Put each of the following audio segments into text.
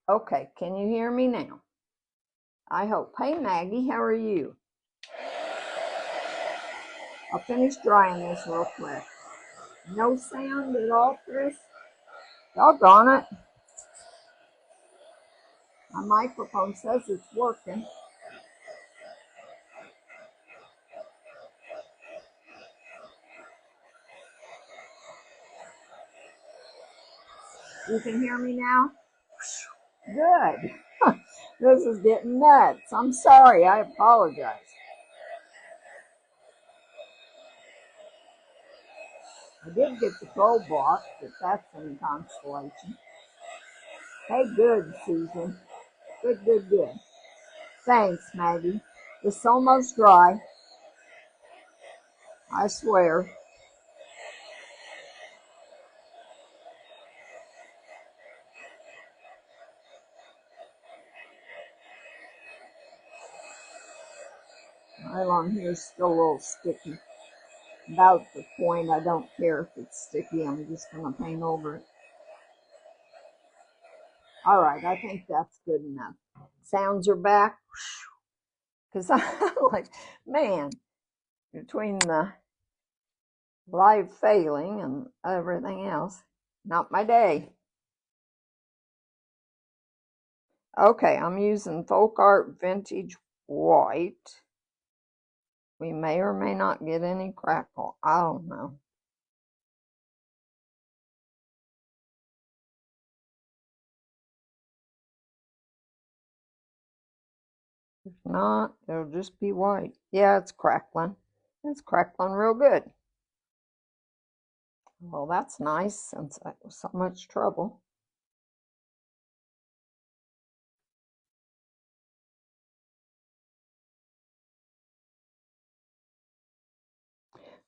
Okay, can you hear me now? I hope. Hey Maggie, how are you? I'll finish drying this real quick. No sound at all, Chris? Doggone it. My microphone says it's working. You can hear me now? Good. This is getting nuts. I'm sorry. I apologize. I did get the pro block, but that's any consolation. Hey, good, Susan. Good, good, good. Thanks, Maggie. It's almost dry. I swear. Nylon here is still a little sticky. About the point, I don't care if it's sticky. I'm just going to paint over it. All right, I think that's good enough. Sounds are back. Because I'm like, man, between the live failing and everything else, not my day. Okay, I'm using Folk Art Vintage White. We may or may not get any crackle. I don't know. If not, it'll just be white. Yeah, it's crackling. It's crackling real good. Well, that's nice since it was so much trouble.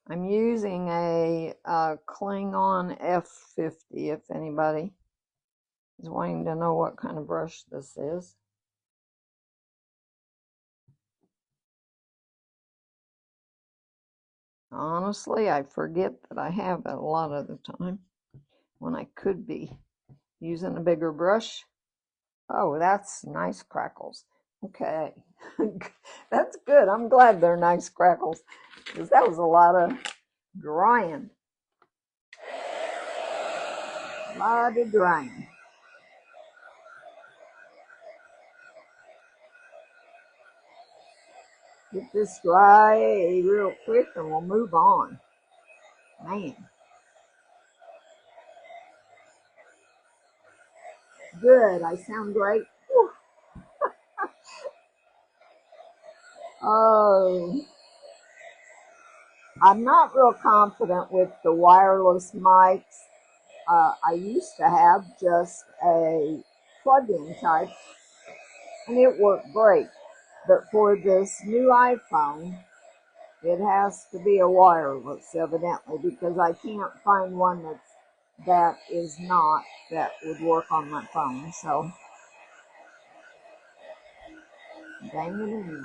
I'm using a Klingon F50 if anybody is wanting to know what kind of brush this is. Honestly, I forget that I have it a lot of the time when I could be using a bigger brush. Oh, that's nice crackles. Okay, that's good. I'm glad they're nice crackles because that was a lot of drying. A lot of drying. Get this dry real quick and we'll move on. Man. Good. I sound great. Oh. I'm not real confident with the wireless mics. I used to have just a plug-in type, and it worked great. But for this new iPhone, it has to be a wireless, evidently, because I can't find one that is not, that would work on my phone. So, dang it anyway.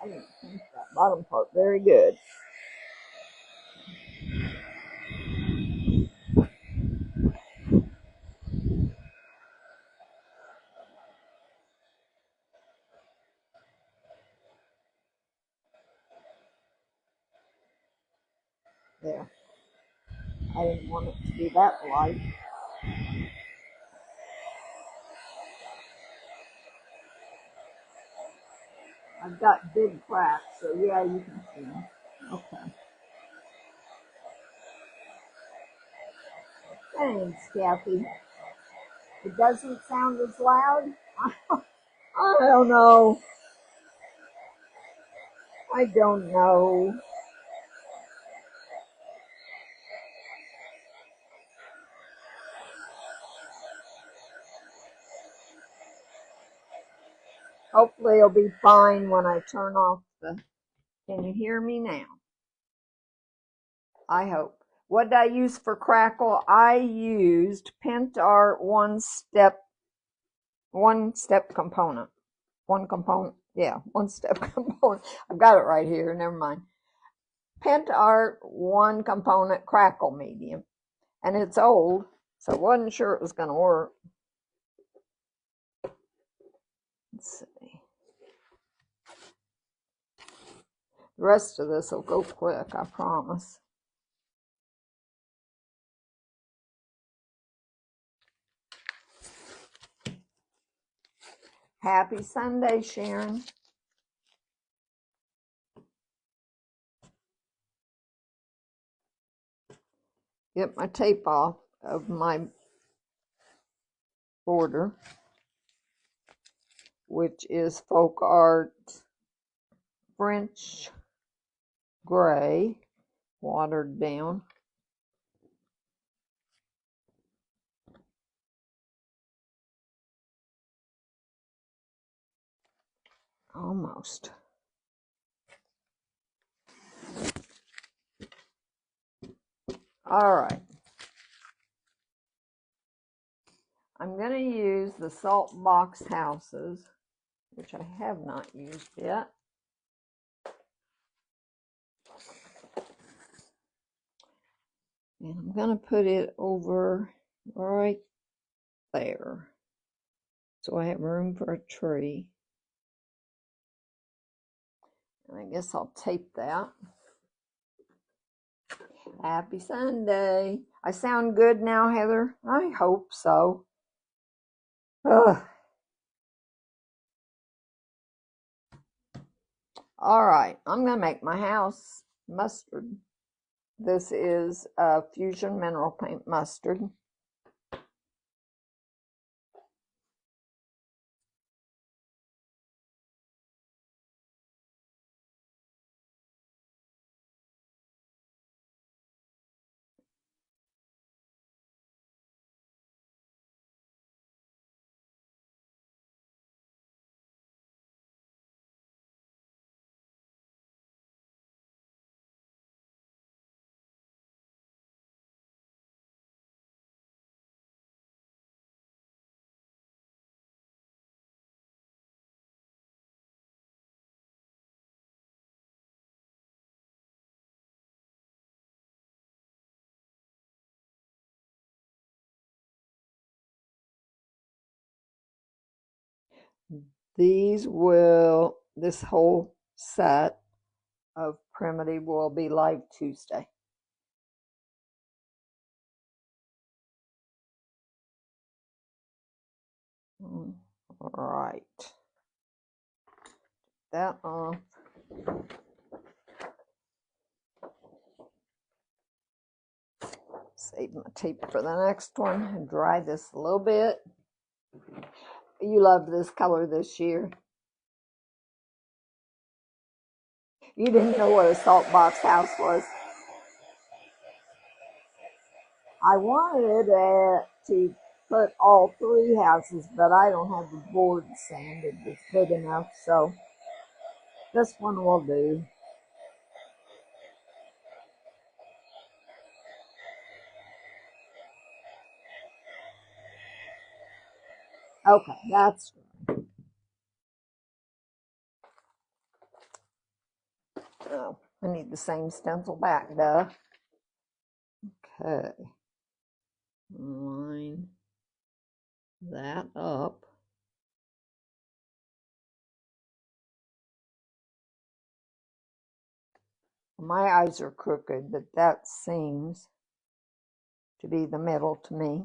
I didn't paint that bottom part very good. There. I didn't want it to be that light. I've got big cracks, so yeah, you can see them. Okay. Thanks, Kathy. It doesn't sound as loud. I don't know. I don't know. Hopefully it'll be fine when I turn off the... Can you hear me now? I hope. What did I use for crackle? I used PentArt one-step component. One step component. I've got it right here. Never mind. PentArt one component crackle medium. And it's old. So I wasn't sure it was going to work. Let's see. The rest of this will go quick, I promise. Happy Sunday, Sharon. Get my tape off of my border, which is Folk Art French Gray, watered down. Almost. All right. I'm going to use the Salt Box Houses, which I have not used yet. And I'm going to put it over right there, so I have room for a tree. And I guess I'll tape that. Happy Sunday. I sound good now, Heather? I hope so. Ugh. All right, I'm going to make my house mustard. This is Fusion Mineral Paint Mustard. This whole set of Primitive will be live Tuesday. All right. That off. Save my tape for the next one and dry this a little bit. You love this color this year. You didn't know what a salt box house was. I wanted to put all three houses, but I don't have the board sanded that's big enough, so this one will do. Okay, that's good. Oh, I need the same stencil back, duh. Okay. Line that up. My eyes are crooked, but that seems to be the middle to me.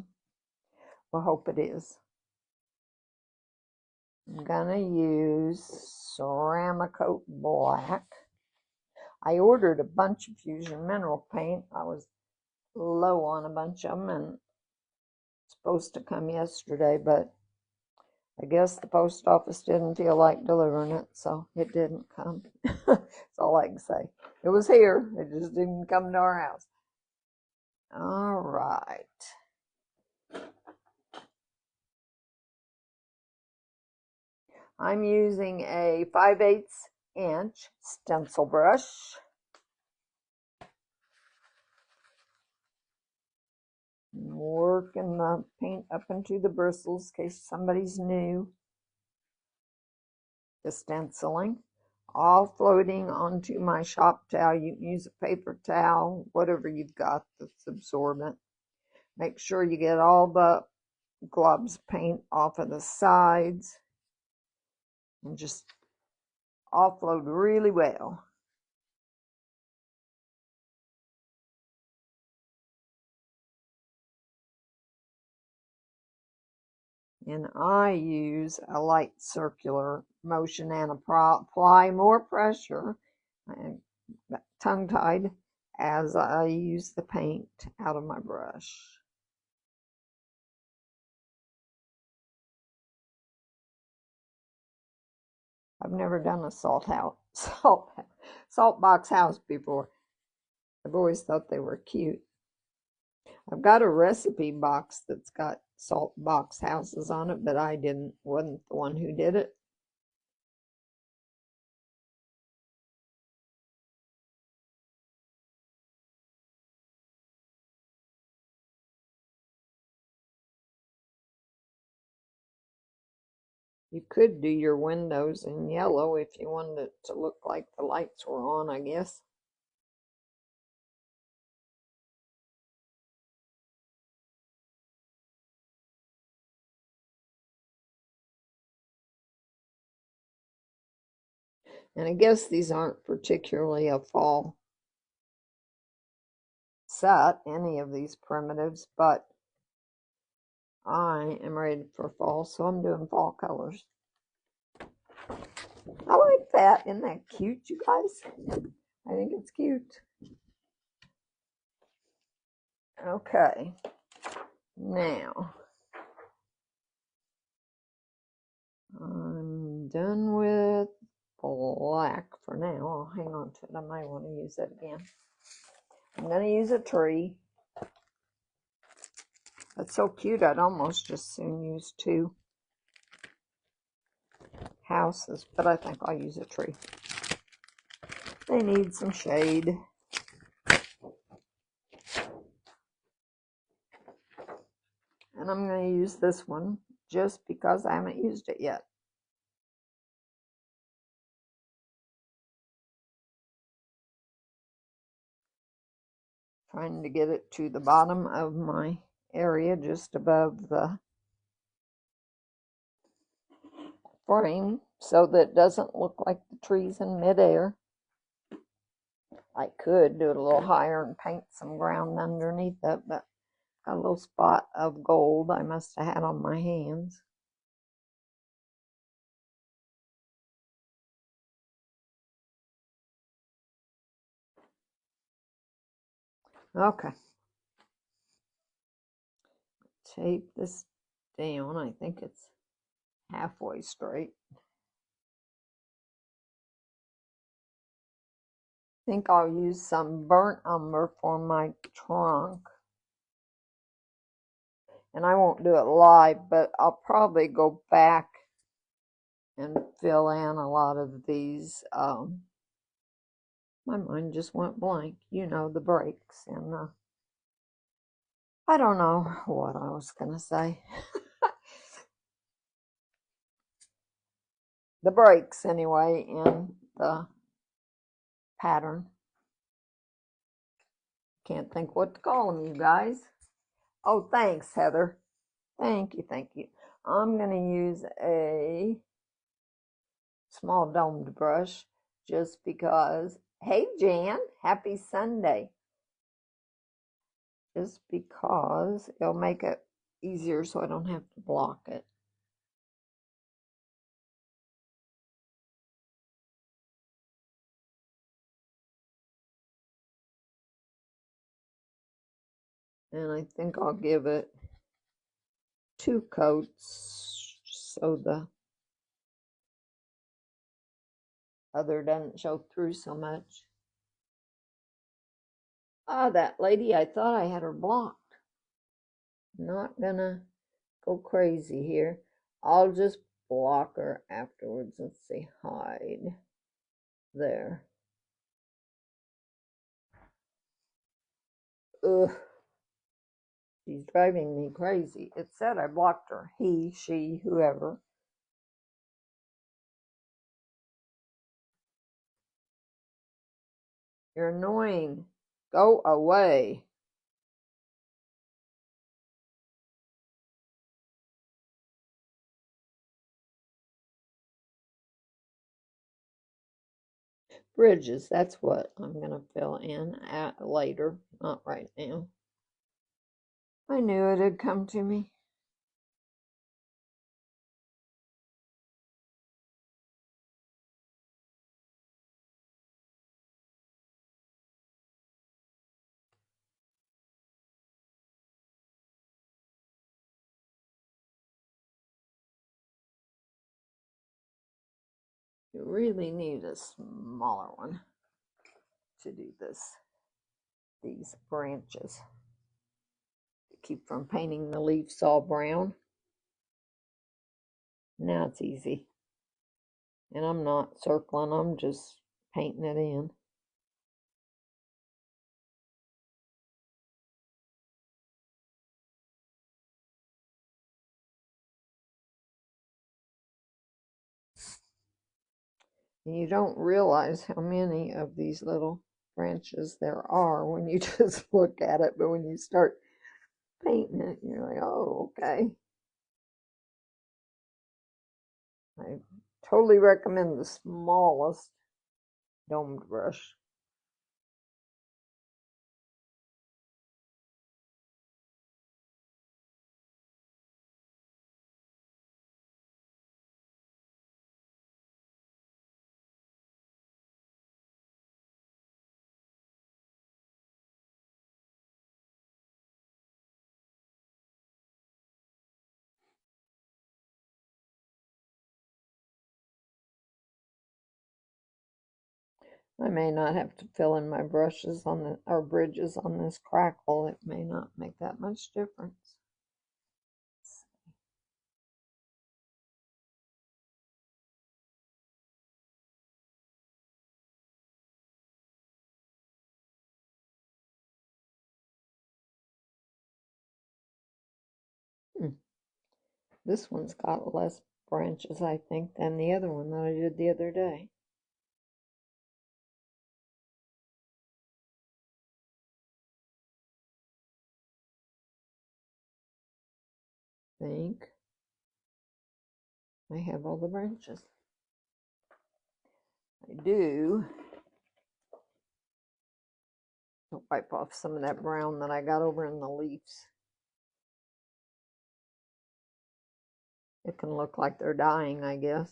We'll hope it is. I'm gonna use Ceramicoat Black. I ordered a bunch of Fusion Mineral Paint. I was low on a bunch of them and supposed to come yesterday, but I guess the post office didn't feel like delivering it, so it didn't come. That's all I can say. It was here, it just didn't come to our house. All right. I'm using a 5/8 inch stencil brush. Working the paint up into the bristles in case somebody's new to stenciling. All floating onto my shop towel. You can use a paper towel, whatever you've got that's absorbent. Make sure you get all the gloves paint off of the sides and just offload really well. And I use a light circular motion and apply more pressure, and tongue-tied, as I use the paint out of my brush. I've never done a salt box house before. I've always thought they were cute. I've got a recipe box that's got salt box houses on it, but I wasn't the one who did it. You could do your windows in yellow if you wanted it to look like the lights were on, I guess. And I guess these aren't particularly a fall set, any of these primitives, but I am ready for fall, so I'm doing fall colors. I like that. Isn't that cute, you guys? I think it's cute. Okay, now I'm done with black for now. I'll hang on to it. I might want to use it again. I'm going to use a tree. That's so cute. I'd almost just soon use two houses, but I think I'll use a tree. They need some shade. And I'm going to use this one just because I haven't used it yet. Trying to get it to the bottom of my area, just above the frame, so that it doesn't look like the tree's in midair. I could do it a little higher and paint some ground underneath it, but got a little spot of gold I must have had on my hands. Okay. Tape this down. I think it's halfway straight. I think I'll use some burnt umber for my trunk. And I won't do it live, but I'll probably go back and fill in a lot of these. My mind just went blank. You know, the breaks. And I don't know what I was going to say. The breaks, anyway, in the pattern. Can't think what to call them, you guys. Oh, thanks, Heather. Thank you, thank you. I'm going to use a small domed brush just because. Hey, Jan, happy Sunday. Just because it'll make it easier so I don't have to block it. And I think I'll give it 2 coats so the other doesn't show through so much. Ah, that lady, I thought I had her blocked. Not gonna go crazy here. I'll just block her afterwards. Let's see, hide. There. Ugh. She's driving me crazy. It said I blocked her. He, she, whoever. You're annoying. Go away. bridges. That's what I'm going to fill in at later, not right now. I knew it had come to me. You really need a smaller one to do these branches. To keep from painting the leaves all brown. Now it's easy. And I'm not circling, I'm just painting it in. And you don't realize how many of these little branches there are when you just look at it, but when you start painting it, you're like, oh, okay. I totally recommend the smallest domed brush. I may not have to fill in my brushes on the or bridges on this crackle. It may not make that much difference. This one's got less branches, I think, than the other one that I did the other day. I think I have all the branches. I do. I'll wipe off some of that brown that I got over in the leaves. It can look like they're dying, I guess.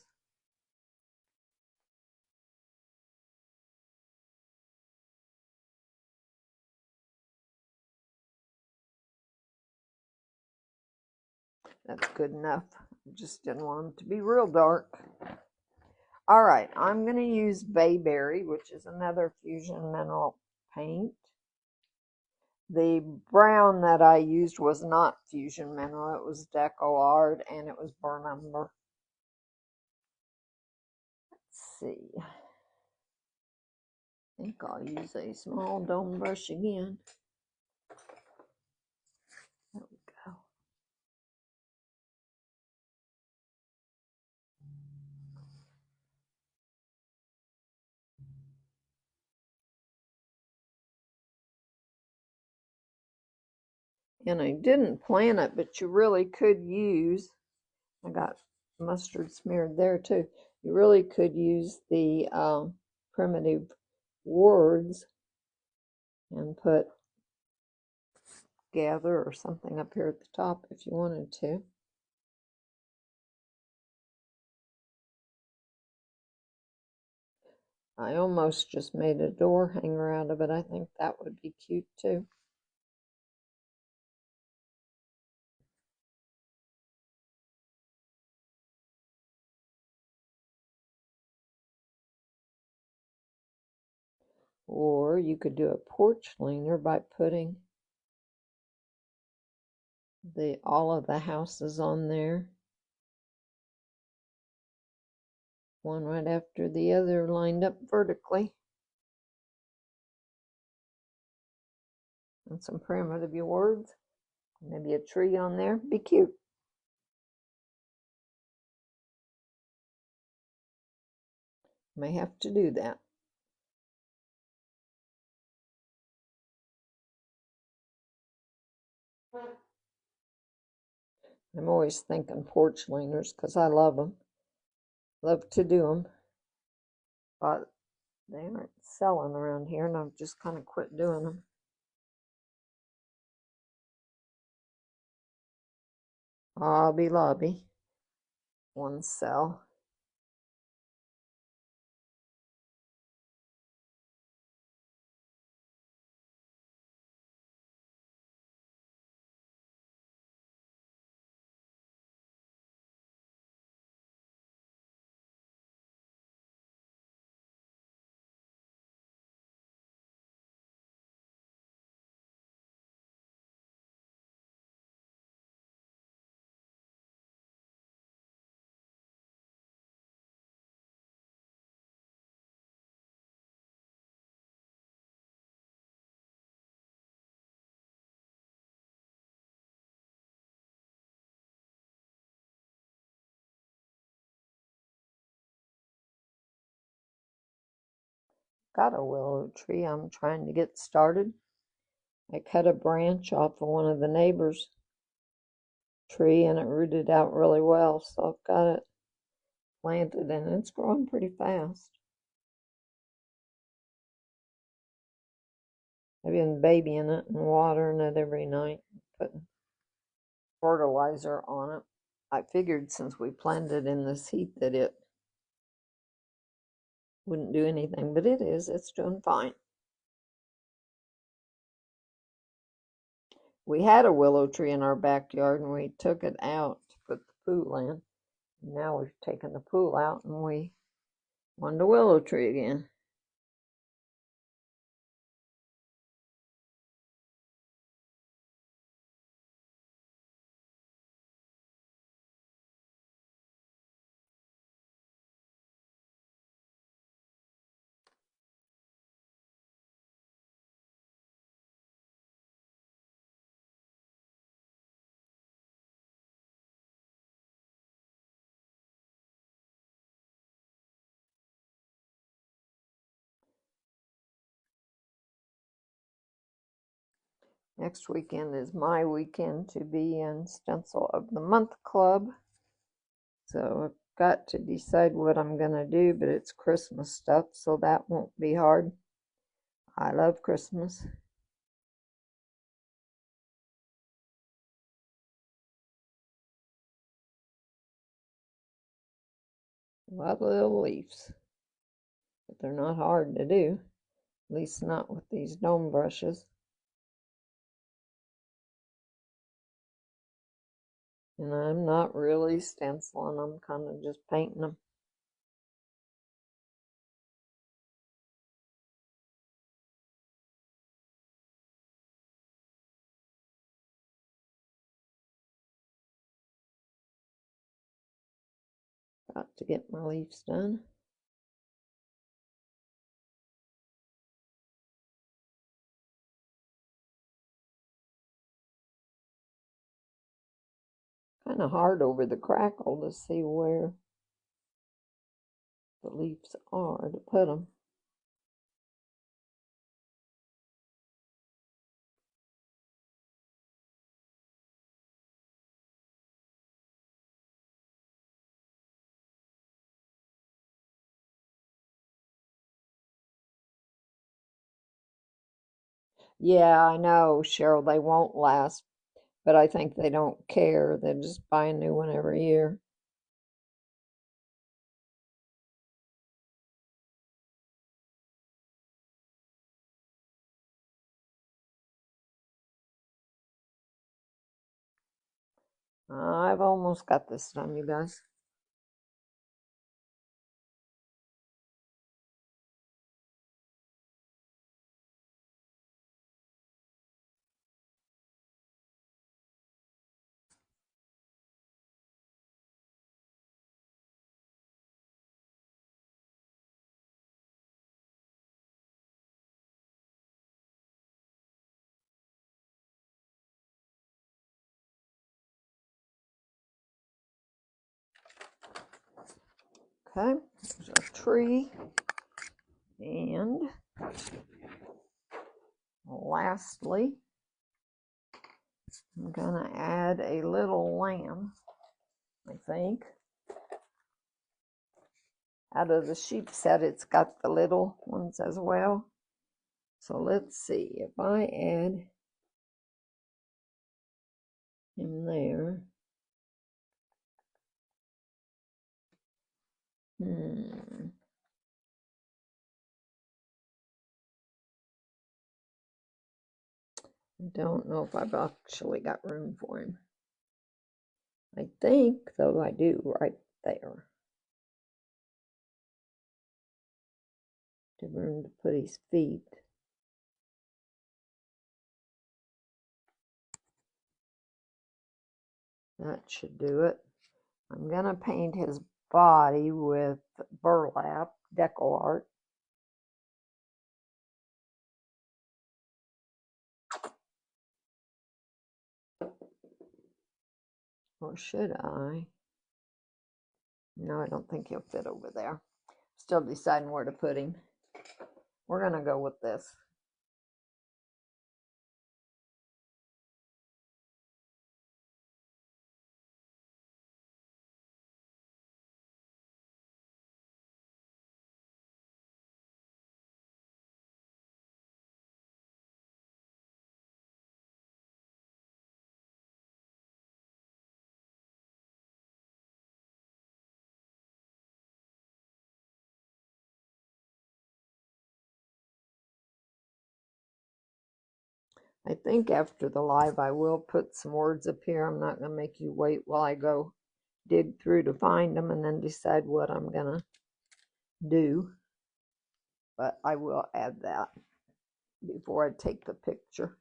That's good enough. I just didn't want them to be real dark. All right, I'm going to use Bayberry, which is another fusion mineral paint. The brown that I used was not fusion mineral. It was Deco Art, and it was burnt umber. Let's see. I think I'll use a small dome brush again. There we go. And I didn't plan it, but you really could use, I got mustard smeared there too. You really could use the primitive words and put gather or something up here at the top if you wanted to. I almost just made a door hanger out of it. I think that would be cute too. Or you could do a porch leaner by putting all of the houses on there, one right after the other, lined up vertically. And some primitive words, maybe a tree on there, be cute. May have to do that. I'm always thinking porch leaners because I love them. Love to do them. But They aren't selling around here, and I've just kind of quit doing them. Hobby Lobby. One sell. Got a willow tree I'm trying to get started. I cut a branch off of one of the neighbors' tree and it rooted out really well, so I've got it planted and it's growing pretty fast. I've been babying it and watering it every night, putting fertilizer on it. I figured since we planted in this heat that it wouldn't do anything, but it is. It's doing fine. We had a willow tree in our backyard and we took it out to put the pool in. Now we've taken the pool out and we wanted a willow tree again. Next weekend is my weekend to be in Stencil of the Month Club. So I've got to decide what I'm going to do, but it's Christmas stuff, so that won't be hard. I love Christmas. A lot of little leaves, but they're not hard to do, at least not with these dome brushes. And I'm not really stenciling, I'm kind of just painting them. Got to get my leaves done. Kind of hard over the crackle to see where the leaves are to put them. Yeah, I know, Cheryl, they won't last, but I think they don't care. They just buy a new one every year. I've almost got this done, you guys. Okay, there's our tree. And lastly, I'm gonna add a little lamb, I think. out of the sheep set, it's got the little ones as well. So let's see if I add him there. I don't know if I've actually got room for him. I think, though, I do right there. To room to put his feet. That should do it. I'm going to paint his body with burlap deco art. Or should I? No, I don't think he'll fit over there. Still deciding where to put him. We're going to go with this. I think after the live I will put some words up here. I'm not going to make you wait while I go dig through to find them and then decide what I'm going to do. But I will add that before I take the picture.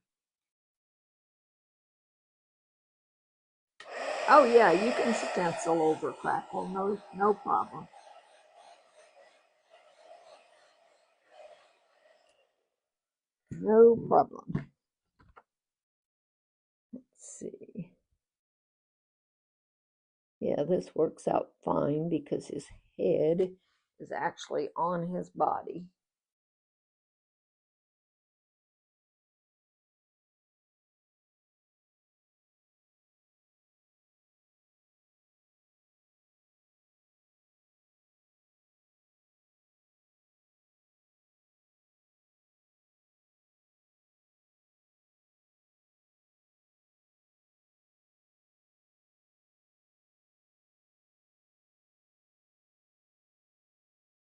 Oh yeah, you can stencil over Crackle, no problem. No problem. Let's see. Yeah, this works out fine because his head is actually on his body.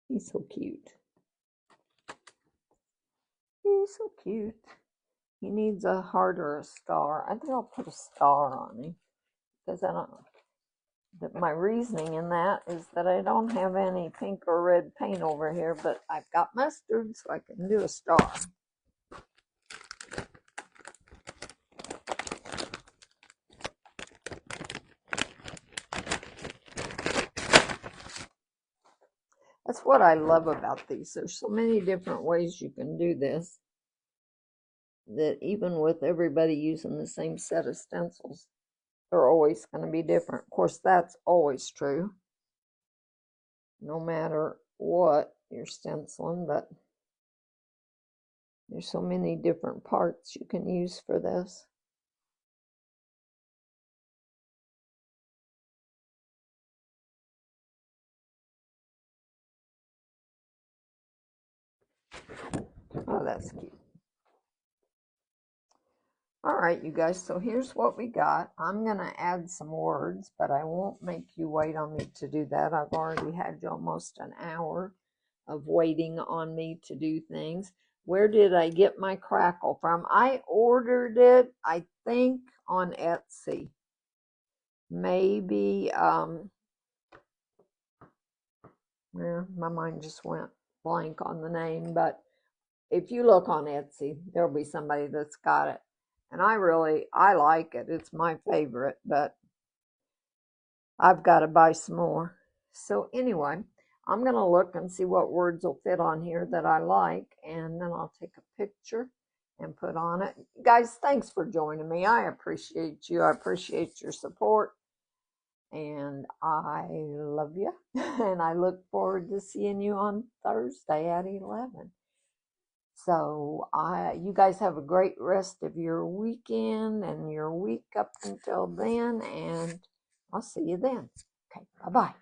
He's so cute. He's so cute. He needs a heart or a star. I think I'll put a star on him because I don't know. My reasoning in that is that I don't have any pink or red paint over here, but I've got mustard, so I can do a star. That's what I love about these. There's so many different ways you can do this, that even with everybody using the same set of stencils, they're always going to be different. Of course, that's always true, no matter what you're stenciling, but there's so many different parts you can use for this. Oh, that's cute. All right, you guys, so here's what we got. I'm going to add some words, but I won't make you wait on me to do that. I've already had you almost an hour of waiting on me to do things. Where did I get my crackle from? I ordered it, I think, on Etsy. Maybe, my mind just went blank on the name, but if you look on Etsy, there'll be somebody that's got it. And I like it. It's my favorite, but I've got to buy some more. So anyway, I'm going to look and see what words will fit on here that I like, and then I'll take a picture and put on it. Guys, thanks for joining me. I appreciate you. I appreciate your support, and I love you. And I look forward to seeing you on Thursday at 11. So you guys have a great rest of your weekend and your week up until then, and I'll see you then. Okay, bye-bye.